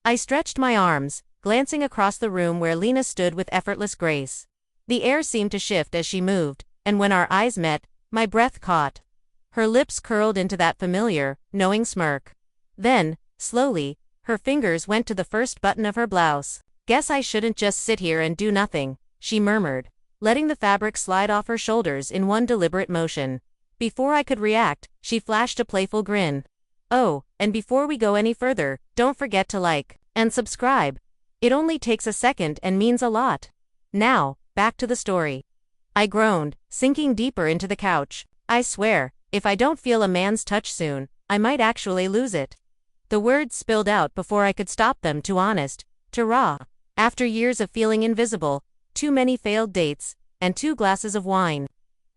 I stretched my arms, glancing across the room where Lena stood with effortless grace. The air seemed to shift as she moved, and when our eyes met, my breath caught. Her lips curled into that familiar, knowing smirk. Then, slowly, her fingers went to the first button of her blouse. "Guess I shouldn't just sit here and do nothing," she murmured, letting the fabric slide off her shoulders in one deliberate motion. Before I could react, she flashed a playful grin. "Oh, and before we go any further, don't forget to like and subscribe. It only takes a second and means a lot." Now, back to the story. I groaned, sinking deeper into the couch. I swear, if I don't feel a man's touch soon, I might actually lose it. The words spilled out before I could stop them. Too honest, too raw. After years of feeling invisible, too many failed dates, and 2 glasses of wine.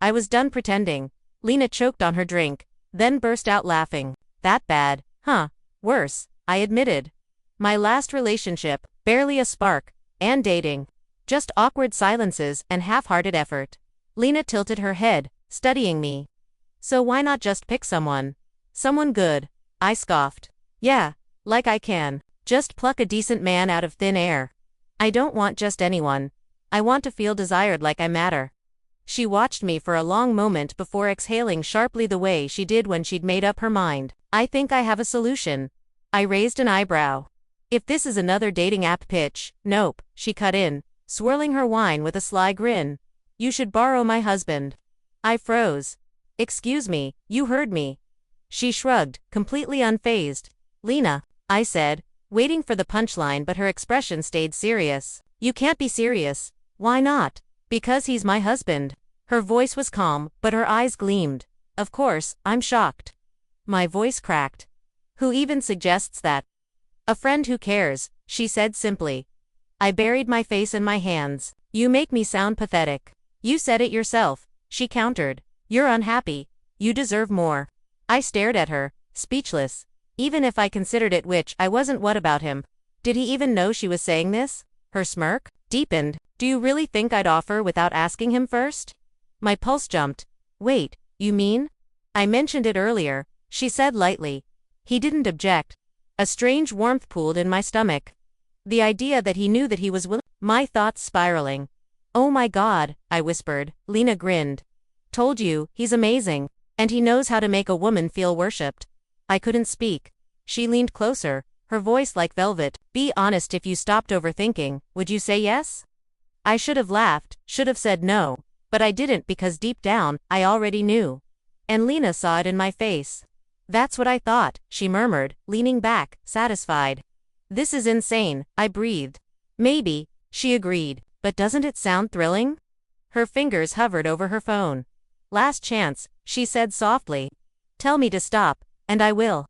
I was done pretending. Lena choked on her drink, then burst out laughing. "That bad, huh?" "Worse," I admitted. "My last relationship, barely a spark, and dating. Just awkward silences and half-hearted effort." Lena tilted her head, studying me. "So why not just pick someone? Someone good," I scoffed. "Yeah, like I can. Just pluck a decent man out of thin air. I don't want just anyone. I want to feel desired, like I matter." She watched me for a long moment before exhaling sharply the way she did when she'd made up her mind. "I think I have a solution." I raised an eyebrow. "If this is another dating app pitch." "Nope," she cut in, swirling her wine with a sly grin. "You should borrow my husband." I froze. "Excuse me, you heard me." She shrugged, completely unfazed. "Lena," I said, waiting for the punchline, but her expression stayed serious. "You can't be serious." "Why not?" "Because he's my husband." Her voice was calm, but her eyes gleamed. "Of course, I'm shocked." My voice cracked. "Who even suggests that?" "A friend who cares," she said simply. I buried my face in my hands. "You make me sound pathetic." "You said it yourself," she countered. "You're unhappy. You deserve more." I stared at her, speechless. Even if I considered it, which I wasn't, what about him? Did he even know she was saying this? Her smirk deepened. "Do you really think I'd offer without asking him first?" My pulse jumped. "Wait, you mean?" "I mentioned it earlier," she said lightly. He didn't object. A strange warmth pooled in my stomach. The idea that he knew that he was willing. My thoughts spiraling. "Oh my God," I whispered. Lena grinned. "Told you, he's amazing. And he knows how to make a woman feel worshipped." I couldn't speak. She leaned closer, her voice like velvet. "Be honest, if you stopped overthinking, would you say yes?" I should have laughed, should have said no, but I didn't, because deep down, I already knew. And Lena saw it in my face. "That's what I thought," she murmured, leaning back, satisfied. "This is insane," I breathed. "Maybe," she agreed, "but doesn't it sound thrilling?" Her fingers hovered over her phone. "Last chance," she said softly. "Tell me to stop, and I will."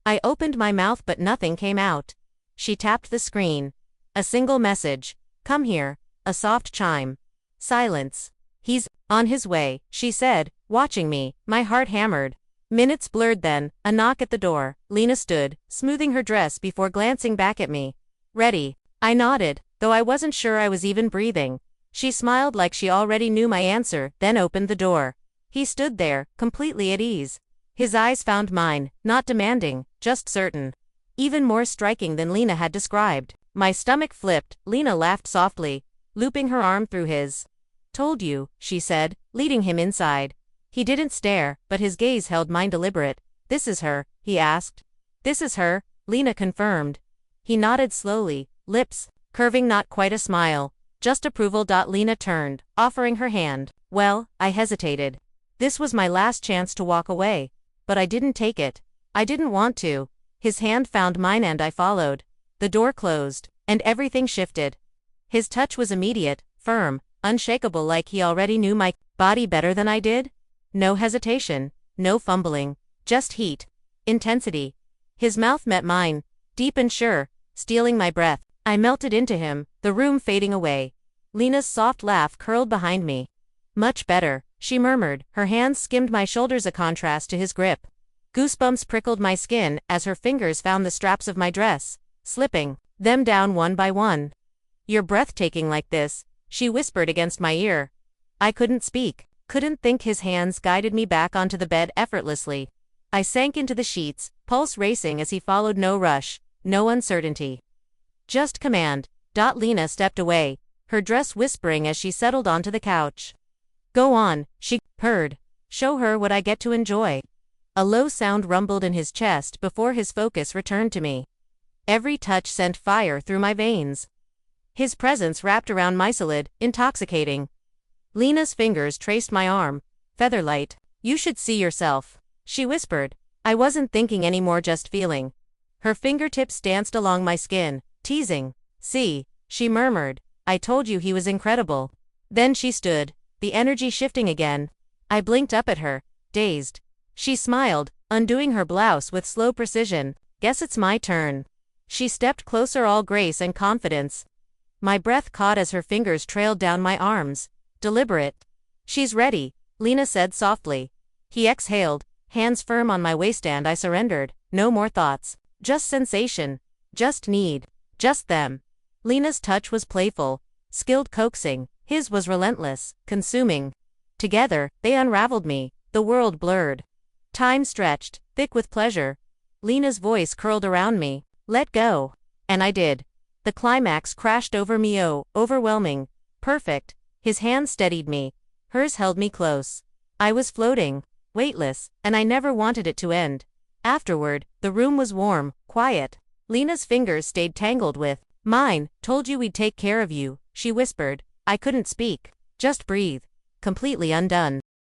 I opened my mouth, but nothing came out. She tapped the screen. A single message. "Come here." A soft chime. Silence. "He's on his way," she said, watching me. My heart hammered. Minutes blurred, then a knock at the door. Lena stood, smoothing her dress before glancing back at me. "Ready?" I nodded, though I wasn't sure I was even breathing. She smiled like she already knew my answer, then opened the door. He stood there, completely at ease. His eyes found mine, not demanding, just certain. Even more striking than Lena had described. My stomach flipped. Lena laughed softly, looping her arm through his. "Told you," she said, leading him inside. He didn't stare, but his gaze held mine deliberate. "This is her?" he asked. "This is her," Lena confirmed. He nodded slowly, lips curving, not quite a smile, just approval. Lena turned, offering her hand. Well, I hesitated. This was my last chance to walk away. But I didn't take it. I didn't want to. His hand found mine and I followed. The door closed, and everything shifted. His touch was immediate, firm, unshakable, like he already knew my body better than I did. No hesitation, no fumbling, just heat, intensity. His mouth met mine, deep and sure, stealing my breath. I melted into him, the room fading away. Lena's soft laugh curled behind me. "Much better," she murmured. Her hands skimmed my shoulders, a contrast to his grip. Goosebumps prickled my skin as her fingers found the straps of my dress, slipping them down one by one. "You're breathtaking like this," she whispered against my ear. I couldn't speak, couldn't think. His hands guided me back onto the bed effortlessly. I sank into the sheets, pulse racing as he followed. No rush, no uncertainty. Just command. Lena stepped away, her dress whispering as she settled onto the couch. Go on, she purred. Show her what I get to enjoy. A low sound rumbled in his chest before his focus returned to me. Every touch sent fire through my veins. His presence wrapped around my solid, intoxicating. Lena's fingers traced my arm. Featherlight, you should see yourself, she whispered. I wasn't thinking anymore, just feeling. Her fingertips danced along my skin, teasing. See, she murmured. I told you he was incredible. Then she stood, the energy shifting again. I blinked up at her, dazed. She smiled, undoing her blouse with slow precision. Guess it's my turn. She stepped closer, all grace and confidence. My breath caught as her fingers trailed down my arms. Deliberate. She's ready, Lena said softly. He exhaled, hands firm on my waistband. I surrendered. No more thoughts. Just sensation. Just need. Just them. Lena's touch was playful, skilled coaxing. His was relentless, consuming. Together, they unraveled me. The world blurred. Time stretched, thick with pleasure. Lena's voice curled around me. Let go. And I did. The climax crashed over me. Oh, overwhelming. Perfect. His hand steadied me. Hers held me close. I was floating, weightless, and I never wanted it to end. Afterward, the room was warm, quiet. Lena's fingers stayed tangled with mine. Told you we'd take care of you, she whispered. I couldn't speak. Just breathe. Completely undone.